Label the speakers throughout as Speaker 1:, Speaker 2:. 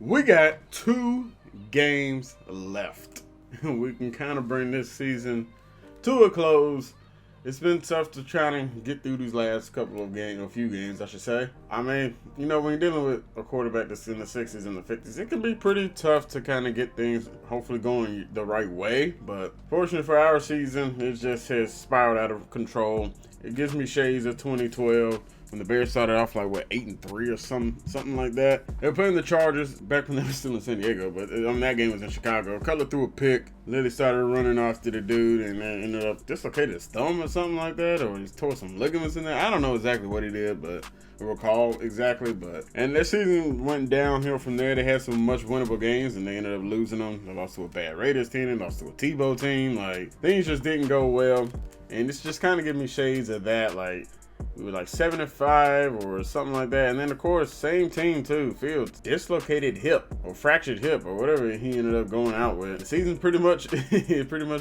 Speaker 1: We got 2 games left. We can kind of bring this season to a close. It's been tough to try to get through these last couple of games, a few games, I should say. I mean, when you're dealing with a quarterback that's in the 60s and the 50s, it can be pretty tough to kind of get things hopefully going the right way. But fortunately for our season, it just has spiraled out of control. It gives me shades of 2012. When the Bears started off 8-3 or something like that. They were playing the Chargers back when they were still in San Diego, but that game was in Chicago. Cutler threw a pick, literally started running off to the dude, and then ended up dislocated his thumb or something like that, or he tore some ligaments in there. I don't know exactly what he did, but I recall exactly. And their season went downhill from there. They had some much winnable games, and they ended up losing them. They lost to a bad Raiders team, they lost to a Tebow team. Things just didn't go well, and it's just kind of giving me shades of that. We were 7-5 or something like that. And then, of course, same team, too. Fields, dislocated hip or fractured hip or whatever he ended up going out with. The season pretty much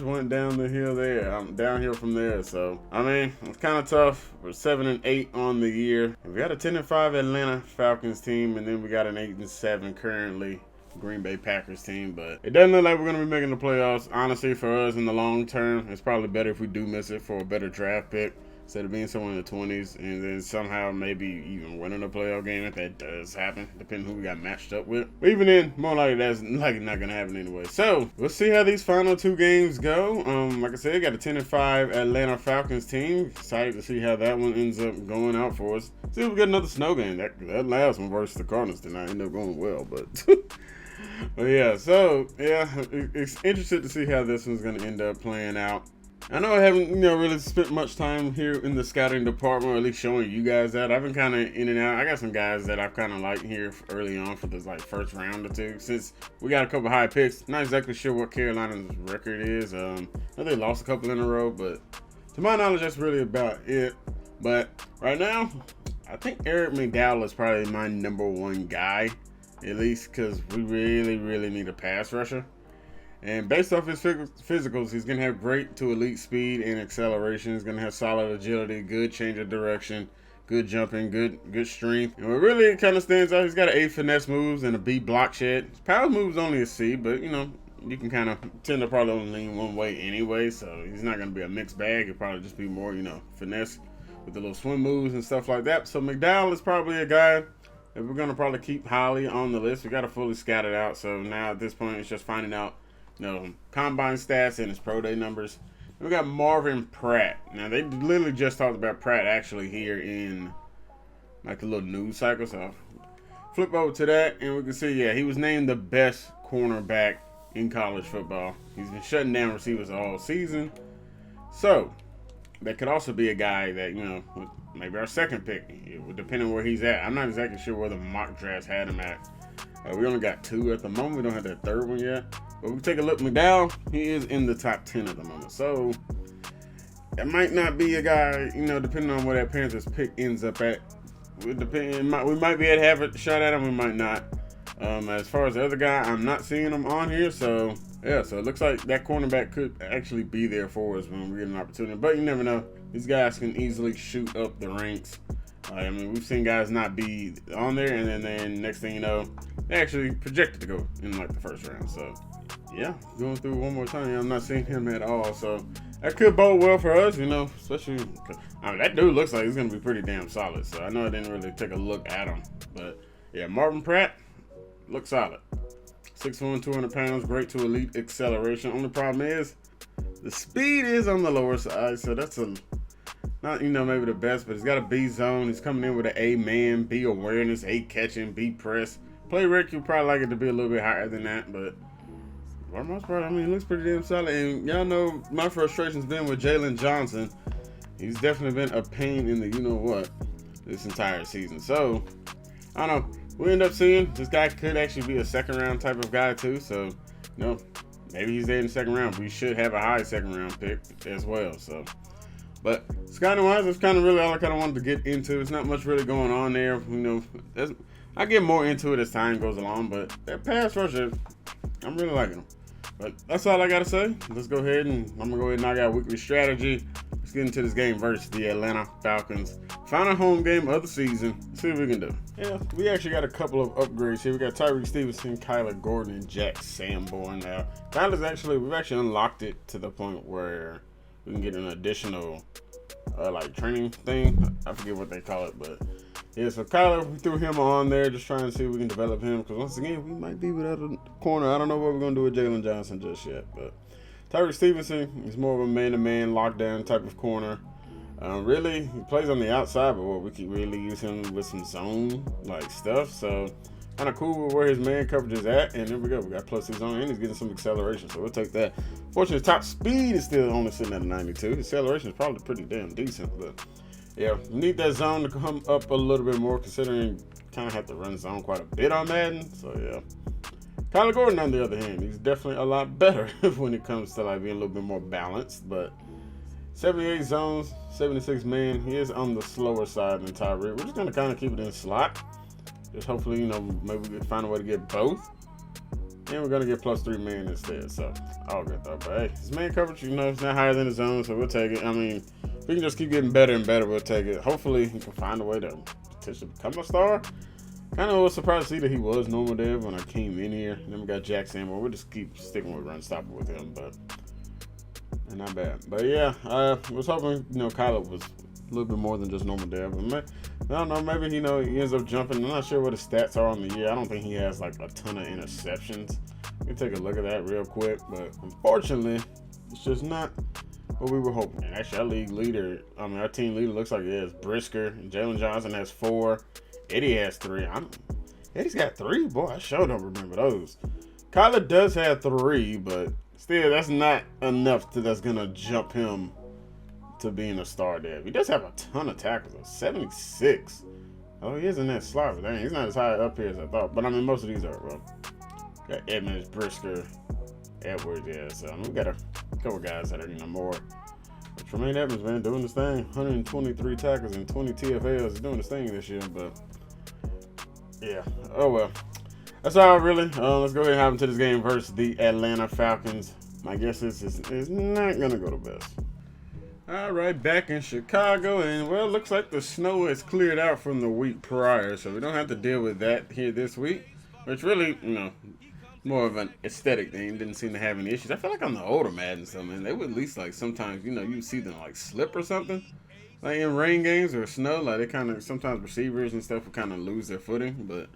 Speaker 1: went down the hill there. Downhill from there. So, it's kind of tough. We're 7-8 on the year. And we got a 10-5 Atlanta Falcons team. And then we got an 8-7 currently Green Bay Packers team, but it doesn't look like we're going to be making the playoffs. Honestly, for us in the long term, it's probably better if we do miss it for a better draft pick instead of being somewhere in the 20s and then somehow maybe even winning a playoff game if that does happen, depending who we got matched up with. But even then, more likely that's not going to happen anyway. So we'll see how these final 2 games go. Like I said, we got a 10-5 Atlanta Falcons team. Excited to see how that one ends up going out for us. See if we get another snow game. That last one versus the Cardinals did not end up going well, but but it's interested to see how this one's going to end up playing out. I know I haven't, really spent much time here in the scouting department, or at least showing you guys that. I've been kind of in and out. I got some guys that I've kind of liked here early on for this first round or two. Since we got a couple high picks, not exactly sure what Carolina's record is. I know they lost a couple in a row, but to my knowledge, that's really about it. But right now, I think Eric McDowell is probably my number 1 guy, at least because we really, really need a pass rusher. And based off his physicals, he's going to have great to elite speed and acceleration. He's going to have solid agility, good change of direction, good jumping, good strength. And what really kind of stands out, he's got an A finesse moves and a B block shed. His power moves only a C, but you can kind of tend to probably only lean one way anyway. So he's not going to be a mixed bag. He'll probably just be more, finesse with the little swim moves and stuff like that. So McDowell is probably a guy that we're going to probably keep highly on the list. We got to fully scout it out. So now at this point, it's just finding out combine stats and his pro day numbers. We got Marvin Pratt. Now they literally just talked about Pratt actually here in the little news cycle. So flip over to that and we can see, he was named the best cornerback in college football. He's been shutting down receivers all season. So that could also be a guy that, maybe our second pick, depending on where he's at. I'm not exactly sure where the mock drafts had him at. We only got 2 at the moment. We don't have that 3rd one yet. But we take a look. McDowell, he is in the top 10 at the moment. So it might not be a guy, depending on where that Panthers pick ends up at. We might be able to have a shot at him. We might not. As far as the other guy, I'm not seeing him on here. So it looks like that cornerback could actually be there for us when we get an opportunity. But you never know. These guys can easily shoot up the ranks. We've seen guys not be on there, and then next thing you know, they actually projected to go in the first round. So, going through one more time, I'm not seeing him at all. So that could bode well for us, especially. That dude looks like he's going to be pretty damn solid. So I know I didn't really take a look at him, but Marvin Pratt looks solid. 6'1", 200 pounds, great to elite acceleration. Only problem is the speed is on the lower side, so that's not, maybe the best, but he's got a B zone. He's coming in with an A man, B awareness, A catching, B press. Play rec, you probably like it to be a little bit higher than that, but for the most part, it looks pretty damn solid. And y'all know my frustration's been with Jalen Johnson. He's definitely been a pain in the you-know-what this entire season. So, I don't know. We end up seeing this guy could actually be a second-round type of guy, too. So, maybe he's there in the second round. We should have a high second-round pick as well, so. But scouting-wise, that's kind of really all I kind of wanted to get into. There's not much really going on there. I get more into it as time goes along, but that pass rusher, I'm really liking them. But that's all I got to say. Let's go ahead and I'm going to go ahead and knock out weekly strategy. Let's get into this game versus the Atlanta Falcons. Final home game of the season. Let's see what we can do. Yeah, we actually got a couple of upgrades here. We got Tyreek Stevenson, Kyler Gordon, and Jack Sanborn now. We've actually unlocked it to the point where we can get an additional like training thing. I forget what they call it, but yeah, so Kyler, we threw him on there just trying to see if we can develop him, because once again, we might be without a corner. I don't know what we're going to do with Jalen Johnson just yet, but Tyreek Stevenson is more of a man-to-man lockdown type of corner. Really, he plays on the outside, but we can really use him with some zone like stuff. So kind of cool with where his man coverage is at. And there we go. We got plus 2 zone, and he's getting some acceleration, so we'll take that. Fortunately, top speed is still only sitting at a 92. His acceleration is probably pretty damn decent, but yeah, we need that zone to come up a little bit more, considering kind of have to run zone quite a bit on Madden. So yeah. Kyler Gordon, on the other hand, he's definitely a lot better when it comes to like being a little bit more balanced. But 78 zones, 76 man, he is on the slower side than Tyreek. We're just gonna kind of keep it in slot. Just hopefully, maybe we can find a way to get both. And we're gonna get plus 3 man instead. So all good though. But hey, his man coverage, it's not higher than the zone, so we'll take it. I mean, we can just keep getting better and better. We'll take it. Hopefully, he can find a way to potentially become a star. Kind of was surprised to see that he was normal dev when I came in here. And then we got Jack Sanborn. We'll just keep sticking with run stopper with him, but not bad. But yeah, I was hoping Kyler was a little bit more than just normal dev. But I don't know. Maybe he ends up jumping. I'm not sure what his stats are on the year. I don't think he has like a ton of interceptions. We can take a look at that real quick. But unfortunately, it's just not what we were hoping. And actually, our team leader looks like it is Brisker. Jalen Johnson has 4. Eddie has 3. Eddie's got 3? Boy, I sure don't remember those. Kyler does have 3, but still, that's not enough that's going to jump him to being a star dev. He does have a ton of tackles, though. 76. Oh, he is in that slot, but dang, he's not as high up here as I thought. But I mean, most of these are. Well, got Edmonds, Brisker, Edwards, yeah. So we got a couple guys that are more. But Tremaine Edmonds, man, doing this thing. 123 tackles and 20 TFLs. He's doing this thing this year, but yeah. Oh well. That's all really. Let's go ahead and hop into this game versus the Atlanta Falcons. My guess is not gonna go the best. All right, back in Chicago, and well, looks like the snow has cleared out from the week prior, so we don't have to deal with that here this week. Which really, more of an aesthetic thing. Didn't seem to have any issues. I feel like on the older Madden, man, they would at least like sometimes, you see them like slip or something, like in rain games or snow. Like they kind of sometimes receivers and stuff would kind of lose their footing, but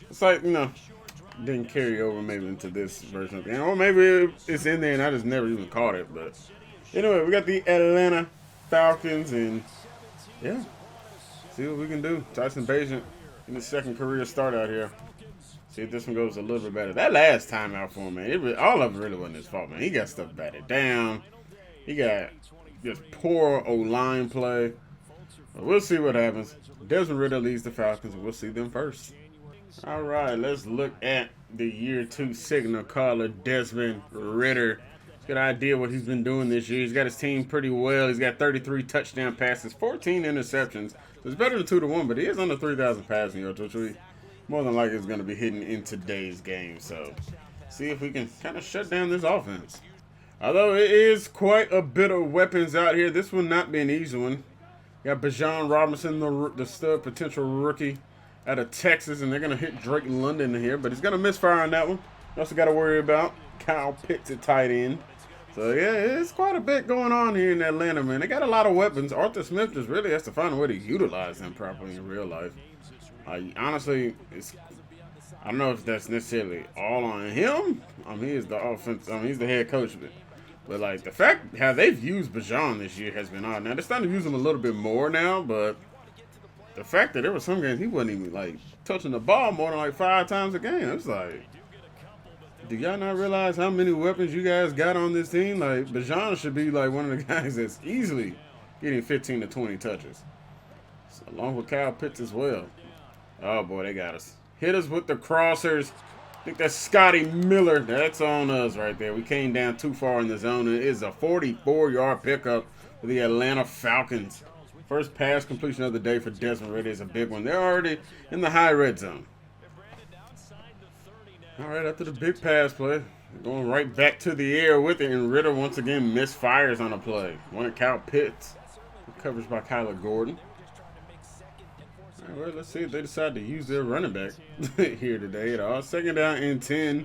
Speaker 1: it's like didn't carry over maybe into this version of the game, or maybe it's in there and I just never even caught it. But anyway, we got the Atlanta Falcons, and yeah, see what we can do. Tyson Bagent in his second career start out here. See if this one goes a little bit better. That last time out for him, man, all of it really wasn't his fault, man. He got stuff batted down. He got just poor O-line play. But we'll see what happens. Desmond Ridder leads the Falcons, and we'll see them first. All right, let's look at the year 2 signal caller, Desmond Ridder. Good idea what he's been doing this year. He's got his team pretty well. He's got 33 touchdown passes, 14 interceptions. So it's better than 2-1, but he is under 3,000 passing yards, which we more than likely is going to be hitting in today's game. So see if we can kind of shut down this offense. Although it is quite a bit of weapons out here, this will not be an easy one. You got Bijan Robinson, the stud potential rookie out of Texas, and they're going to hit Drake London here, but he's going to misfire on that one. You also got to worry about Kyle Pitts at tight end. So yeah, it's quite a bit going on here in Atlanta, man. They got a lot of weapons. Arthur Smith just really has to find a way to utilize them properly in real life. Honestly, I don't know if that's necessarily all on him. He is the offense. He's the head coach of it. But like the fact how they've used Bijan this year has been odd. Now they're starting to use him a little bit more now, but the fact that there were some games he wasn't even like touching the ball more than like 5 times a game. It's like, do y'all not realize how many weapons you guys got on this team? Like Bijan should be like one of the guys that's easily getting 15 to 20 touches, so, along with Kyle Pitts as well. Oh, boy, they got us. Hit us with the crossers. I think that's Scotty Miller. That's on us right there. We came down too far in the zone. It is a 44-yard pickup for the Atlanta Falcons. First pass completion of the day for Desmond Ridder is a big one. They're already in the high red zone. All right, after the big pass play, going right back to the air with it, and Ritter once again misfires on a play. One at Kyle Pitts, coverage by Kyler Gordon. All right, well, let's see if they decide to use their running back here today at all. Second down and 10.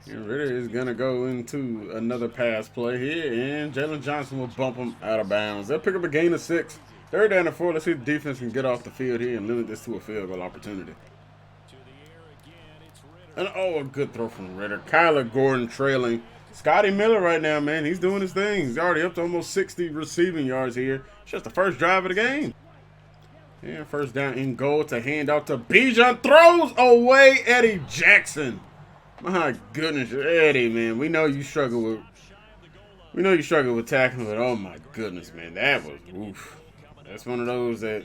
Speaker 1: And Ritter is going to go into another pass play here, and Jalen Johnson will bump him out of bounds. They'll pick up a gain of 6. Third down and 4. Let's see if the defense can get off the field here and limit this to a field goal opportunity. And a good throw from Ritter. Kyler Gordon trailing. Scotty Miller right now, man. He's doing his thing. He's already up to almost 60 receiving yards here. It's just the first drive of the game. And first down and goal to hand out to Bijan. Throws away Eddie Jackson. My goodness, Eddie, man. We know you struggle with tackling, but oh my goodness, man. That was oof. That's one of those that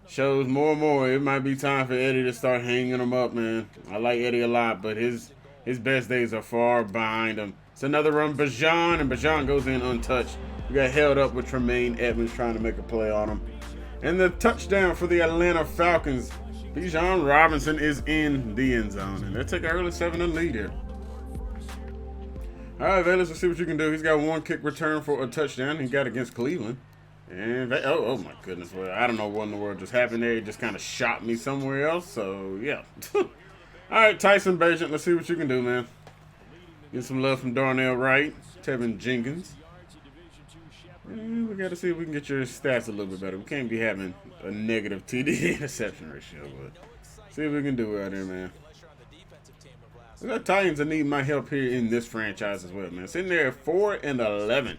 Speaker 1: shows more and more it might be time for Eddie to start hanging him up, man. I like Eddie a lot, but his best days are far behind him. It's another run, Bijan, and Bijan goes in untouched. We got held up with Tremaine Edmonds trying to make a play on him. And the touchdown for the Atlanta Falcons. Bijan Robinson is in the end zone, and they'll take an early 7-0 lead here. All right, Velas, let's see what you can do. He's got one kick return for a touchdown. He got against Cleveland. And oh my goodness, well, I don't know what in the world just happened there. It just kind of shot me somewhere else. So yeah. All right, Tyson Bagent, let's see what you can do, man. Get some love from Darnell Wright, Tevin Jenkins. And we got to see if we can get your stats a little bit better. We can't be having a negative TD interception ratio, but see if we can do it out there, man. The Titans need my help here in this franchise as well, man. Sitting there at 4-11.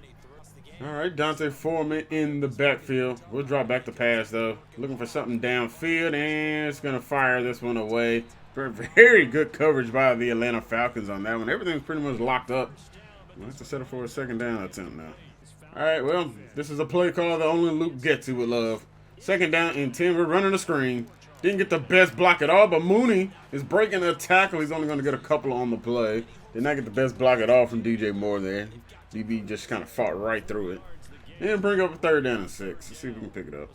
Speaker 1: All right, Dante Foreman in the backfield. We'll drop back to pass, though. Looking for something downfield, and it's going to fire this one away. Very good coverage by the Atlanta Falcons on that one. Everything's pretty much locked up. We'll have to settle for a second down attempt now. All right, well, this is a play call that only Luke Getsy would love. Second down and 10. We're running a screen. Didn't get the best block at all, but Mooney is breaking a tackle. He's only going to get a couple on the play. Did not get the best block at all from DJ Moore there. DB just kind of fought right through it. And bring up a third down and 6. Let's see if we can pick it up.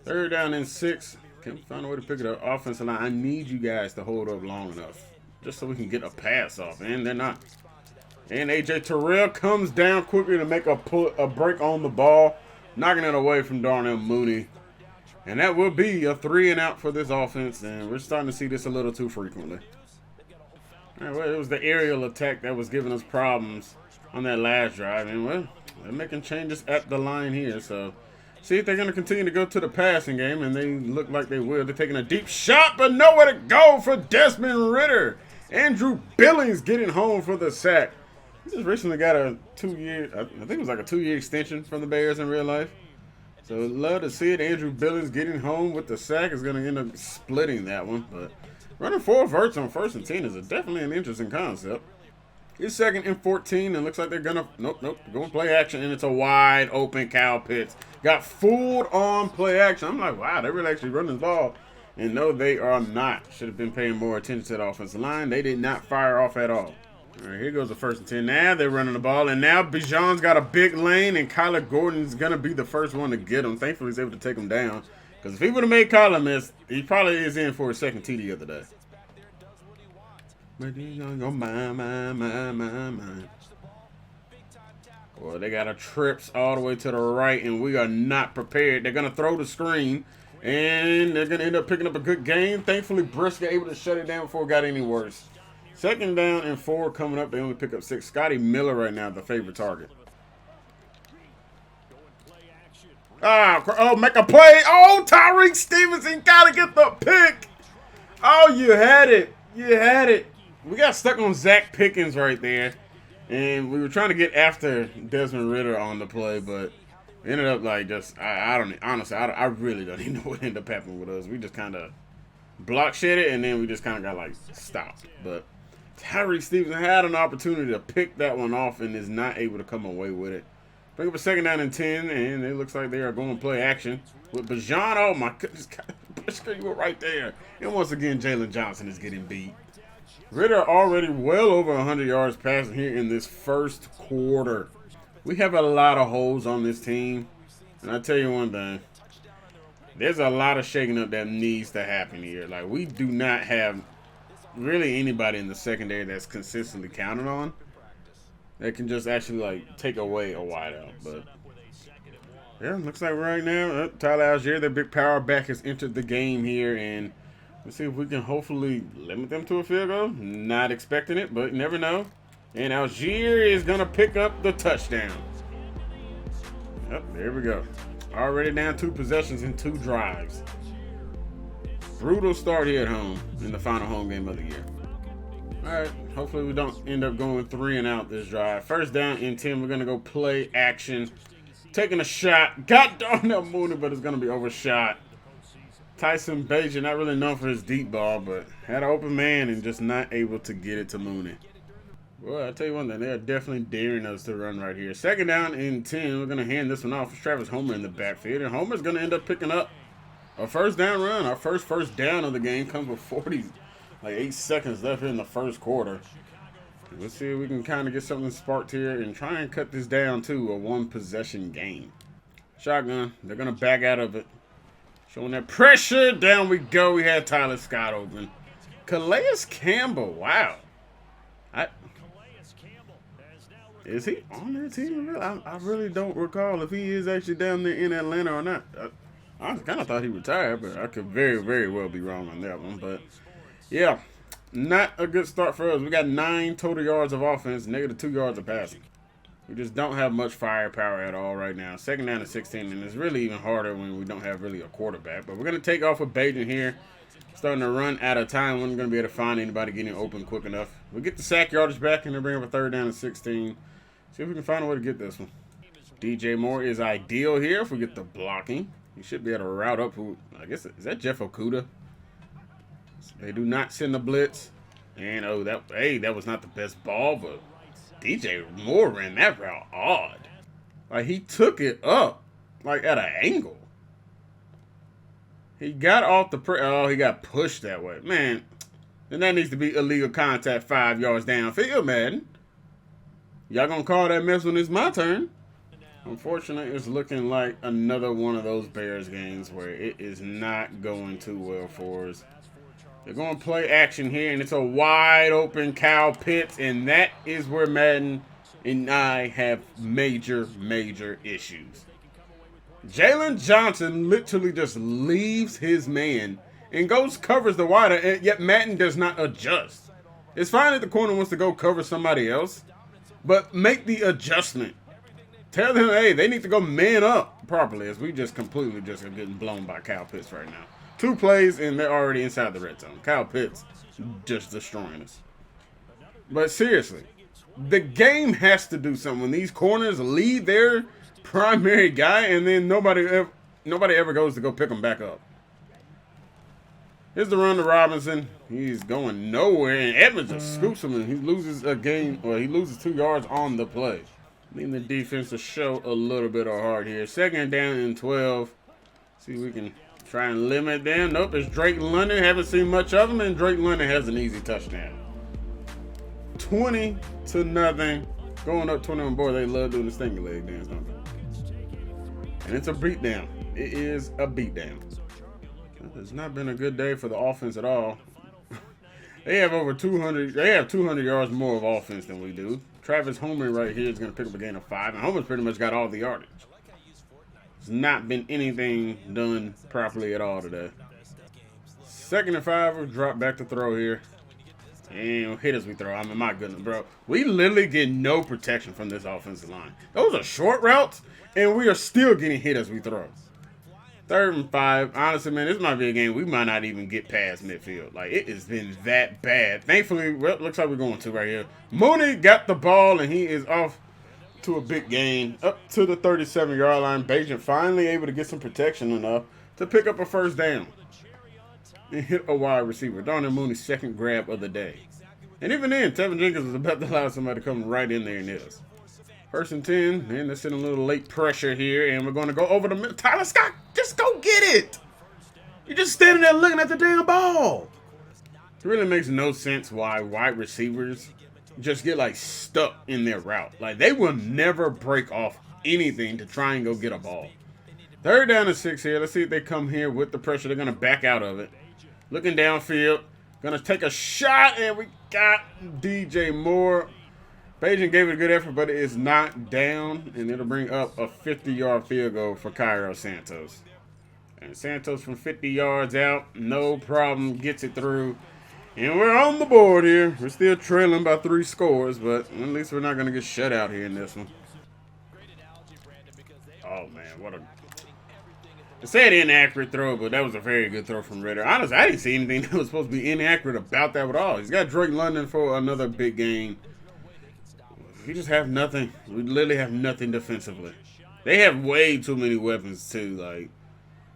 Speaker 1: Third down and 6. Can't find a way to pick it up. Offensive line, I need you guys to hold up long enough just so we can get a pass off, and they're not. And A.J. Terrell comes down quickly to make a break on the ball, knocking it away from Darnell Mooney. And that will be a 3-and-out for this offense, and we're starting to see this a little too frequently. All right, well, it was the aerial attack that was giving us problems on that last drive, and, well, they're making changes at the line here, so see if they're going to continue to go to the passing game, and they look like they will. They're taking a deep shot, but nowhere to go for Desmond Ridder. Andrew Billings getting home for the sack. He just recently got a 2-year, I think it was like a 2-year extension from the Bears in real life. So I'd love to see it. Andrew Billings getting home with the sack is going to end up splitting that one. But running 4 verts on 1st and 10 is definitely an interesting concept. It's 2nd and 14, and looks like they're going to, nope, going to play action, and it's a wide open Kyle Pitts. Got fooled on play action. I'm like, wow, they're really actually running the ball. And no, they are not. Should have been paying more attention to the offensive line. They did not fire off at all. All right, here goes the 1st and 10. Now they're running the ball, and now Bijan's got a big lane, and Kyler Gordon's going to be the first one to get him. Thankfully, he's able to take him down, because if he would have made Kyler miss, he probably is in for a second TD the other day. Well, they got a trips all the way to the right, and we are not prepared. They're going to throw the screen, and they're going to end up picking up a good gain. Thankfully, Briscoe able to shut it down before it got any worse. 2nd down and 4 coming up. They only pick up 6. Scotty Miller right now, the favorite target. Oh, make a play. Oh, Tyreek Stevenson got to get the pick. Oh, you had it. You had it. We got stuck on Zach Pickens right there. And we were trying to get after Desmond Ridder on the play, but we ended up like just, I don't, honestly, I really don't even know what ended up happening with us. We just kind of block shit it, and then we just kind of got like stopped. But Tyreek Stevenson had an opportunity to pick that one off and is not able to come away with it. Bring up a 2nd down and 10, and it looks like they are going to play action with Bijan. Oh, my goodness. You were right there. And once again, Jalen Johnson is getting beat. Ridder already well over 100 yards passing here in this first quarter. We have a lot of holes on this team. And I tell you one thing. There's a lot of shaking up that needs to happen here. Like, we do not have really anybody in the secondary that's consistently counted on that can just actually like take away a wideout. But yeah, looks like right now Tyler Algier, their big power back, has entered the game here, and let's see if we can hopefully limit them to a field goal. Not expecting it, but you never know. And Algier is gonna pick up the touchdown. Yep, there we go. Already down 2 possessions in 2 drives. Brutal start here at home in the final home game of the year. All right, hopefully we don't end up going 3 and out this drive. First down and 10, we're going to go play action. Taking a shot. Got Darnell Mooney, but it's going to be overshot. Tyson Bagent, not really known for his deep ball, but had an open man and just not able to get it to Mooney. Well, I'll tell you one thing, they're definitely daring us to run right here. Second down and 10, we're going to hand this one off. It's Travis Homer in the backfield, and Homer's going to end up picking up a first down run. Our first down of the game comes with 8 seconds left here in the first quarter. Let's see if we can kind of get something sparked here and try and cut this down to a 1-possession game. Shotgun. They're going to back out of it. Showing that pressure. Down we go. We had Tyler Scott open. Calais Campbell. Wow. Is he on their team? I really don't recall if he is actually down there in Atlanta or not. I kind of thought he retired, but I could very, very well be wrong on that one. But, yeah, not a good start for us. We got 9 total yards of offense, negative 2 yards of passing. We just don't have much firepower at all right now. Second down and 16, and it's really even harder when we don't have really a quarterback. But we're going to take off with Bagent here. Starting to run out of time. We're not going to be able to find anybody getting open quick enough. We get the sack yardage back, and they bring up a third down and 16. See if we can find a way to get this one. DJ Moore is ideal here if we get the blocking. He should be able to route up. I guess, is that Jeff Okuda? They do not send the blitz. And, that was not the best ball, but DJ Moore ran that route odd. Like, he took it up, like, at an angle. He got off the he got pushed that way. Man, then that needs to be illegal contact 5 yards downfield, Madden. Y'all gonna call that mess when it's my turn. Unfortunately, it's looking like another one of those Bears games where it is not going too well for us. They're going to play action here, and it's a wide open Kyle Pitts, and that is where Madden and I have major, major issues. Jalen Johnson literally just leaves his man and covers the wider, and yet Madden does not adjust. It's fine that the corner wants to go cover somebody else, but make the adjustment. Tell them, hey, they need to go man up properly, as we just completely are getting blown by Kyle Pitts right now. 2 plays, and they're already inside the red zone. Kyle Pitts just destroying us. But seriously, the game has to do something. When these corners lead their primary guy, and then nobody ever goes to go pick them back up. Here's the run to Robinson. He's going nowhere, and Edmonds just scoops him, and he loses a game. Well, he loses 2 yards on the play. Needing the defense to show a little bit of heart here. Second down and 12. See if we can try and limit them. Nope, it's Drake London. Haven't seen much of him, and Drake London has an easy touchdown. 20-0. Going up 21. Boy, they love doing the stinky leg dance, don't they? And it's a beatdown. It is a beatdown. It's not been a good day for the offense at all. They have over 200. They have 200 yards more of offense than we do. Travis Homer right here is going to pick up a gain of 5, and Homer's pretty much got all the yardage. There's not been anything done properly at all today. Second and 5, we'll drop back to throw here. And hit as we throw. I mean, my goodness, bro. We literally get no protection from this offensive line. Those are short routes, and we are still getting hit as we throw. Third and 5. Honestly, man, this might be a game we might not even get past midfield. Like, it has been that bad. Thankfully, well, looks like we're going to right here. Mooney got the ball, and he is off to a big gain. Up to the 37-yard line. Bagent finally able to get some protection enough to pick up a first down. And hit a wide receiver. Darnell Mooney's second grab of the day. And even then, Tevin Jenkins was about to allow somebody to come right in there and hit us. First and 10, and they're sending a little late pressure here, and we're going to go over the middle. Tyler Scott, just go get it. You're just standing there looking at the damn ball. It really makes no sense why wide receivers just get, like, stuck in their route. Like, they will never break off anything to try and go get a ball. Third down and 6 here. Let's see if they come here with the pressure. They're going to back out of it. Looking downfield. Gonna take a shot, and we got DJ Moore. Bajan gave it a good effort, but it is not down, and it'll bring up a 50-yard field goal for Cairo Santos. And Santos from 50 yards out, no problem, gets it through. And we're on the board here. We're still trailing by 3 scores, but at least we're not going to get shut out here in this one. Oh, man, what a... I said inaccurate throw, but that was a very good throw from Ritter. Honestly, I didn't see anything that was supposed to be inaccurate about that at all. He's got Drake London for another big game. We just have nothing. We literally have nothing defensively. They have way too many weapons, too. Like,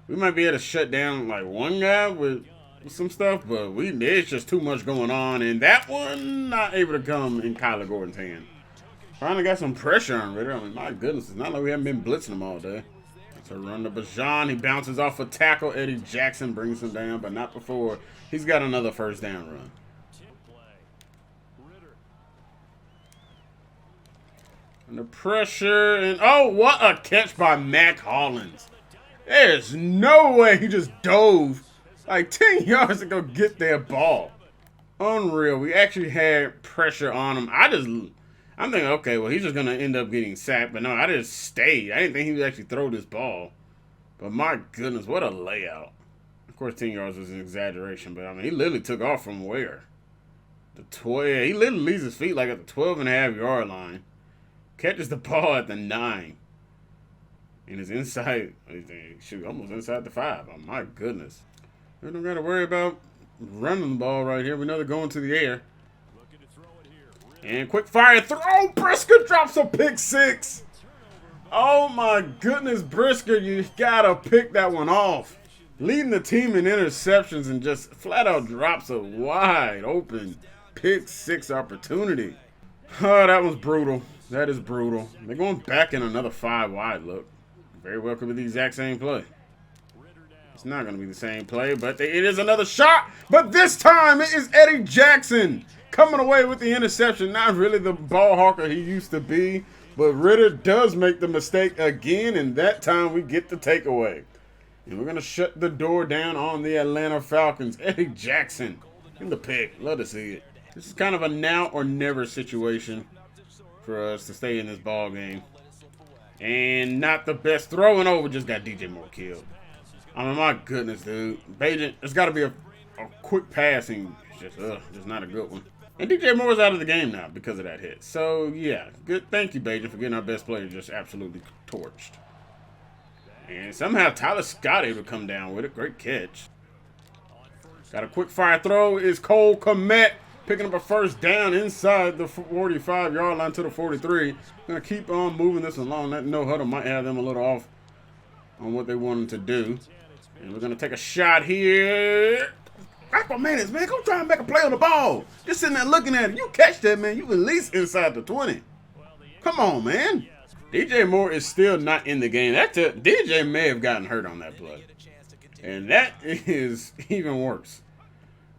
Speaker 1: we might be able to shut down, like, one guy with some stuff, but there's just too much going on. And that one, not able to come in Kyler Gordon's hand. Finally got some pressure on Ritter. I mean, my goodness, it's not like we haven't been blitzing him all day. It's a run to Bajan. He bounces off a tackle. Eddie Jackson brings him down, but not before he's got another first down run. Under pressure, and oh, what a catch by Mac Hollins. There's no way he just dove like 10 yards to go get that ball. Unreal. We actually had pressure on him. I'm thinking, okay, well, he's just going to end up getting sacked. But no, I just stayed. I didn't think he would actually throw this ball. But my goodness, what a layout. Of course, 10 yards was an exaggeration. But, I mean, he literally took off from where? The 12. He literally leaves his feet like at the 12.5-yard line. Catches the ball at the 9. And is inside, shoot, almost inside the 5. Oh, my goodness. We don't got to worry about running the ball right here. We know they're going to the air. And quick fire throw. Oh, Brisker drops a pick 6. Oh, my goodness, Brisker, you got to pick that one off. Leading the team in interceptions and just flat out drops a wide open pick 6 opportunity. Oh, that was brutal. That is brutal. They're going back in another 5 wide look. Very well could be the exact same play. It's not going to be the same play, but it is another shot. But this time it is Eddie Jackson coming away with the interception. Not really the ball hawker he used to be, but Ritter does make the mistake again, and that time we get the takeaway. And we're going to shut the door down on the Atlanta Falcons. Eddie Jackson in the pick. Love to see it. This is kind of a now or never situation for us to stay in this ball game. And not the best throwing over, just got DJ Moore killed. I mean, my goodness, dude. Bajan, it's got to be a quick passing. It's just not a good one. And DJ Moore's out of the game now because of that hit. So, yeah, good. Thank you, Bajan, for getting our best player just absolutely torched. And somehow Tyler Scott able to come down with it. Great catch. Got a quick fire throw. Is Cole Kmet picking up a first down inside the 45-yard line to the 43. Going to keep on moving this along. That no huddle might have them a little off on what they wanted to do. And we're going to take a shot here. Aquamanus, man, go try and make a play on the ball. Just sitting there looking at it. You catch that, man, you at least inside the 20. Come on, man. DJ Moore is still not in the game. DJ may have gotten hurt on that play. And that is even worse.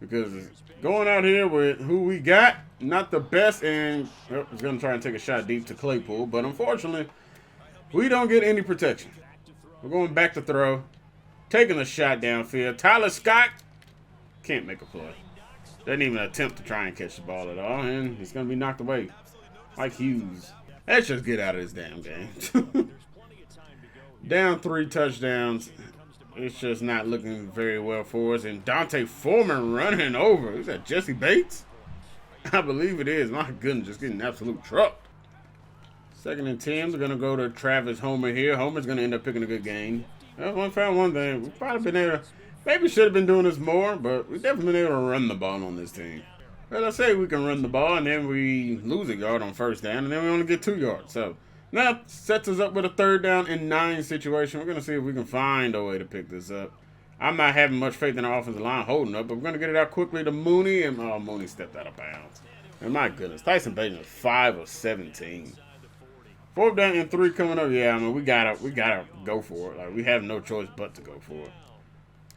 Speaker 1: Because going out here with who we got, not the best, and he's going to try and take a shot deep to Claypool. But unfortunately, we don't get any protection. We're going back to throw. Taking a shot downfield. Tyler Scott can't make a play. Doesn't even attempt to try and catch the ball at all. And he's going to be knocked away. Like Hughes. Let's just get out of this damn game. Down 3 touchdowns. It's just not looking very well for us. And Dante Foreman running over. Is that Jesse Bates? I believe it is. My goodness, just getting absolute trucked. 2nd and 10. We're going to go to Travis Homer here. Homer's going to end up picking a good game. I found one thing. We've probably been able to, maybe should have been doing this more, but we've definitely been able to run the ball on this team. Well, let's say we can run the ball, and then we lose a yard on first down, and then we only get 2 yards. So now sets us up with a 3rd down and 9 situation. We're going to see if we can find a way to pick this up. I'm not having much faith in our offensive line holding up, but we're going to get it out quickly to Mooney, and Mooney stepped out of bounds. And my goodness, Tyson Bajan is 5 of 17. 4th down and 3 coming up. Yeah, I mean, we gotta go for it. Like, we have no choice but to go for it.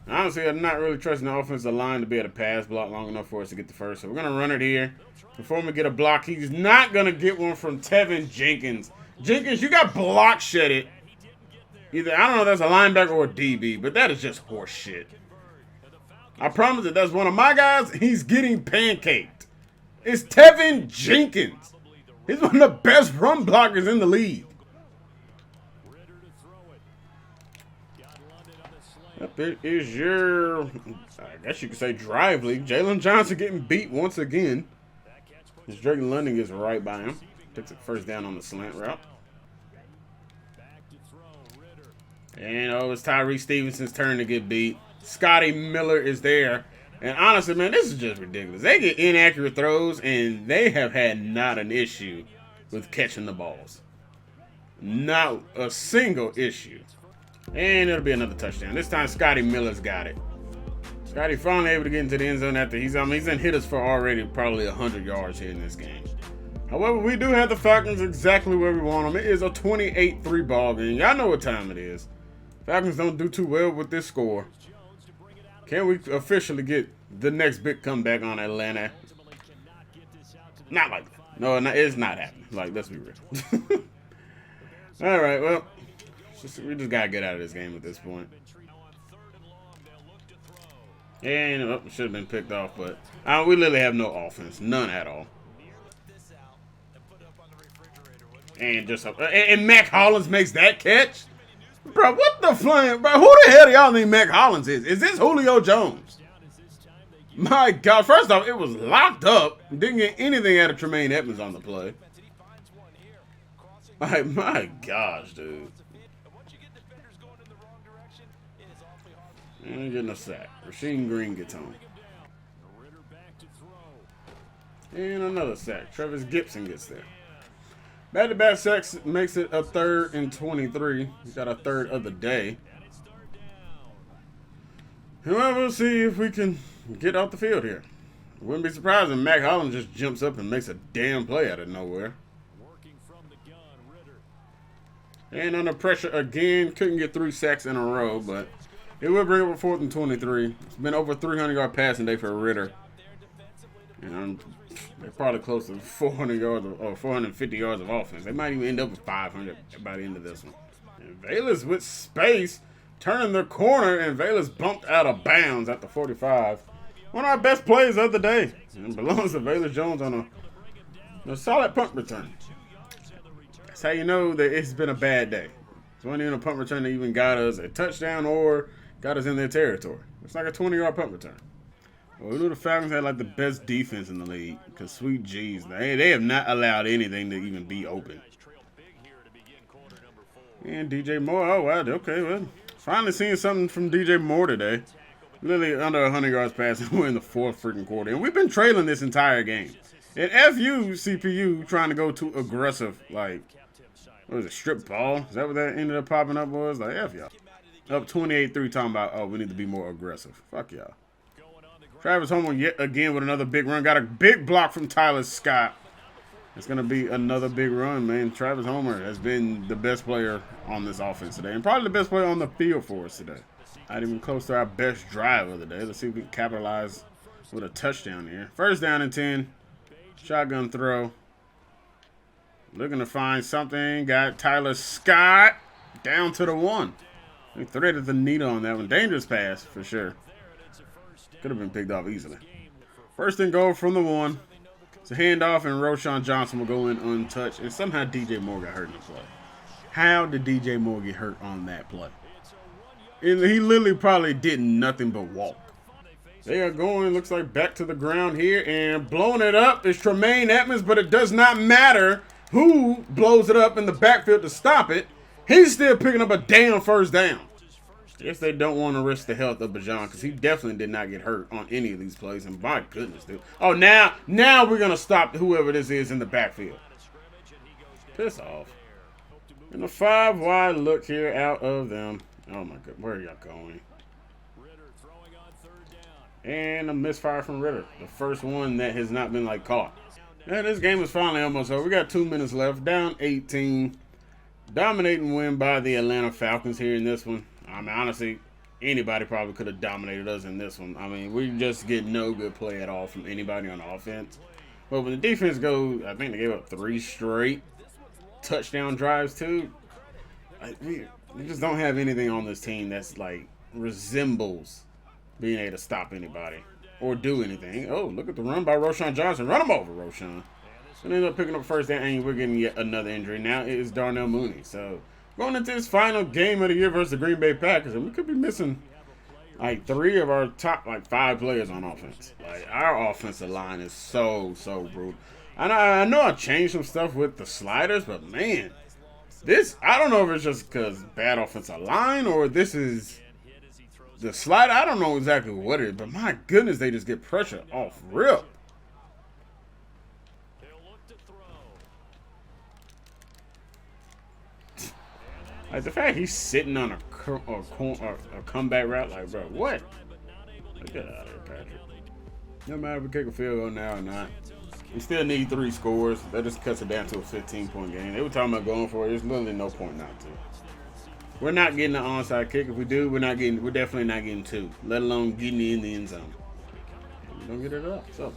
Speaker 1: And honestly, I'm not really trusting the offensive line to be able to pass block long enough for us to get the first. So we're gonna run it here. Before we get a block, he's not gonna get one from Tevin Jenkins. Jenkins, you got block shedded. Either, I don't know if that's a linebacker or a DB, but that is just horse shit. I promise that that's one of my guys. He's getting pancaked. It's Tevin Jenkins. He's one of the best run blockers in the league. Up it is your, I guess you could say, drive league. Jalen Johnson getting beat once again. As Drake London gets right by him. Takes it first down on the slant route. And it's Tyree Stevenson's turn to get beat. Scotty Miller is there. And honestly, man, this is just ridiculous. They get inaccurate throws, and they have had not an issue with catching the balls. Not a single issue. And it'll be another touchdown. This time, Scotty Miller's got it. Scotty finally able to get into the end zone after he's in hit us for already probably 100 yards here in this game. However, we do have the Falcons exactly where we want them. It is a 28-3 ball game. Y'all know what time it is. Falcons don't do too well with this score. Can we officially get the next big comeback on Atlanta? Not like that. No, it's not happening. Like, let's be real. All right, well, we just got to get out of this game at this point. And should have been picked off, but we literally have no offense. None at all. And and Mac Hollins makes that catch? Bro, what the flame? Bro, who the hell do y'all think Mac Hollins is? Is this Julio Jones? My God. First off, it was locked up. Didn't get anything out of Tremaine Edmonds on the play. Like, my gosh, dude. And getting a sack. Rasheem Green gets home. And another sack. Travis Gibson gets there. Back-to-back sacks makes it a 3rd and 23. He's got a third of the day. And we'll see if we can get off the field here. Wouldn't be surprised if Mac Hollins just jumps up and makes a damn play out of nowhere. And under pressure again. Couldn't get 3 sacks in a row, but it will bring up a 4th and 23. It's been over 300-yard passing day for Ritter. And they're probably close to 400 yards or 450 yards of offense. They might even end up with 500 by the end of this one. And Bayless with space, turning the corner, and Bayless bumped out of bounds at the 45. One of our best plays of the day. And belongs to Bayless Jones on a solid punt return. That's how you know that it's been a bad day. It's one even a punt return that even got us a touchdown or got us in their territory. It's like a 20-yard punt return. Well, we knew the Falcons had like the best defense in the league. Because sweet G's, they have not allowed anything to even be open. And DJ Moore, oh wow, okay, well, finally seeing something from DJ Moore today. Literally under 100 yards passing, we're in the 4th freaking quarter. And we've been trailing this entire game. And FU, CPU, trying to go too aggressive, like, what was it, strip ball? Is that what that ended up popping up was? Like, F y'all. Up 28-3 talking about, oh, we need to be more aggressive. Fuck y'all. Travis Homer yet again with another big run. Got a big block from Tyler Scott. It's going to be another big run, man. Travis Homer has been the best player on this offense today. And probably the best player on the field for us today. Not even close to our best drive of the day. Let's see if we can capitalize with a touchdown here. 1st down and 10. Shotgun throw. Looking to find something. Got Tyler Scott down to the 1. He threaded the needle on that one. Dangerous pass for sure. Could have been picked off easily. 1st and goal from the 1. It's a handoff, and Roshan Johnson will go in untouched. And somehow DJ Moore got hurt in the play. How did DJ Moore get hurt on that play? And he literally probably did nothing but walk. They are going, looks like, back to the ground here. And blowing it up is Tremaine Edmonds, but it does not matter who blows it up in the backfield to stop it. He's still picking up a damn 1st down. I guess they don't want to risk the health of Bajan because he definitely did not get hurt on any of these plays. And my goodness, dude. Oh, now we're going to stop whoever this is in the backfield. Piss off. And a 5-wide look here out of them. Oh, my God. Where are y'all going? And a misfire from Ritter. The first one that has not been, like, caught. Yeah, this game is finally almost over. We got 2 minutes left. Down 18. Dominating win by the Atlanta Falcons here in this one. I mean, honestly, anybody probably could have dominated us in this one. I mean, we just get no good play at all from anybody on offense. But when the defense goes, I think they gave up 3 straight touchdown drives too. We just don't have anything on this team that's like resembles being able to stop anybody or do anything. Oh, look at the run by Roschon Johnson. Run him over, Roschon. And ended up picking up first down, and we're getting yet another injury. Now it is Darnell Mooney. So going into this final game of the year versus the Green Bay Packers, and we could be missing like 3 of our top 5 players on offense. Like, our offensive line is so brutal. And I know I changed some stuff with the sliders, but man, this, I don't know if it's just because bad offensive line or this is the slider. I don't know exactly what it is, but my goodness, they just get pressure off rip. Like, the fact he's sitting on a comeback route, like, bro, what? Like, get out of here, Patrick. No matter if we kick a field goal now or not. We still need 3 scores. That just cuts it down to a 15-point game. They were talking about going for it. There's literally no point not to. We're not getting the onside kick. If we do, we're definitely not getting 2, let alone getting in the end zone. We don't get it up. So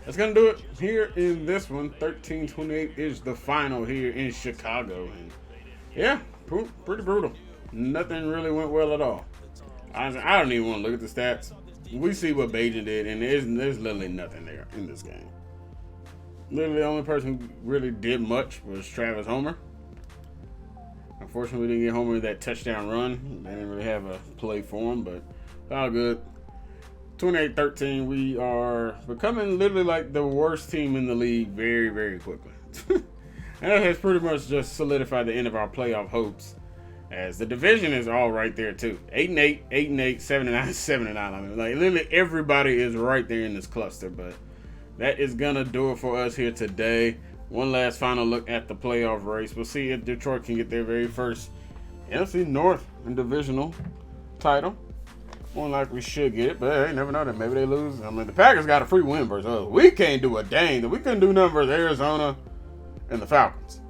Speaker 1: that's going to do it here in this one. 13-28 is the final here in Chicago. And yeah, pretty brutal. Nothing really went well at all. I don't even want to look at the stats. We see what Bajan did, and there's literally nothing there in this game. Literally, the only person who really did much was Travis Homer. Unfortunately, we didn't get Homer with that touchdown run. They didn't really have a play for him, but all good. 28-13, we are becoming literally like the worst team in the league very, very quickly. And that has pretty much just solidified the end of our playoff hopes, as the division is all right there too. 8-8, 8-8, 7-9, 7-9. I mean, like, literally everybody is right there in this cluster. But that is gonna do it for us here today. One last final look at the playoff race. We'll see if Detroit can get their very first NFC North and divisional title. More like we should get it, but hey, never know that. Maybe they lose. I mean, the Packers got a free win versus us. We can't do a dang. We couldn't do nothing versus Arizona and the Falcons.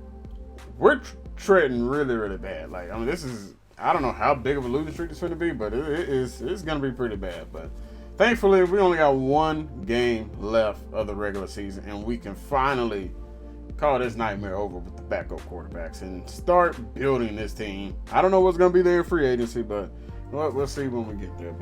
Speaker 1: We're treading really, really bad. Like, I mean, this is, I don't know how big of a losing streak it's going to be, but it's going to be pretty bad. But thankfully, we only got 1 game left of the regular season, and we can finally call this nightmare over with the backup quarterbacks and start building this team. I don't know what's going to be there in free agency, but we'll see when we get there.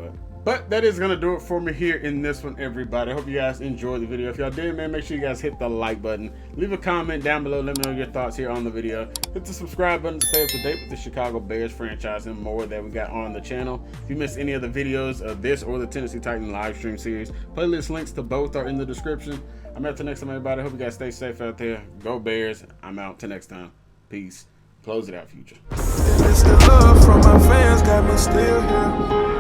Speaker 1: But that is going to do it for me here in this one, everybody. I hope you guys enjoyed the video. If y'all did, man, make sure you guys hit the like button. Leave a comment down below. Let me know your thoughts here on the video. Hit the subscribe button to stay up to date with the Chicago Bears franchise and more that we got on the channel. If you missed any of the videos of this or the Tennessee Titans live stream series, playlist links to both are in the description. I'm out till next time, everybody. I hope you guys stay safe out there. Go Bears. I'm out till next time. Peace. Close it out, Future.
Speaker 2: And it's the love from my fans got me still here.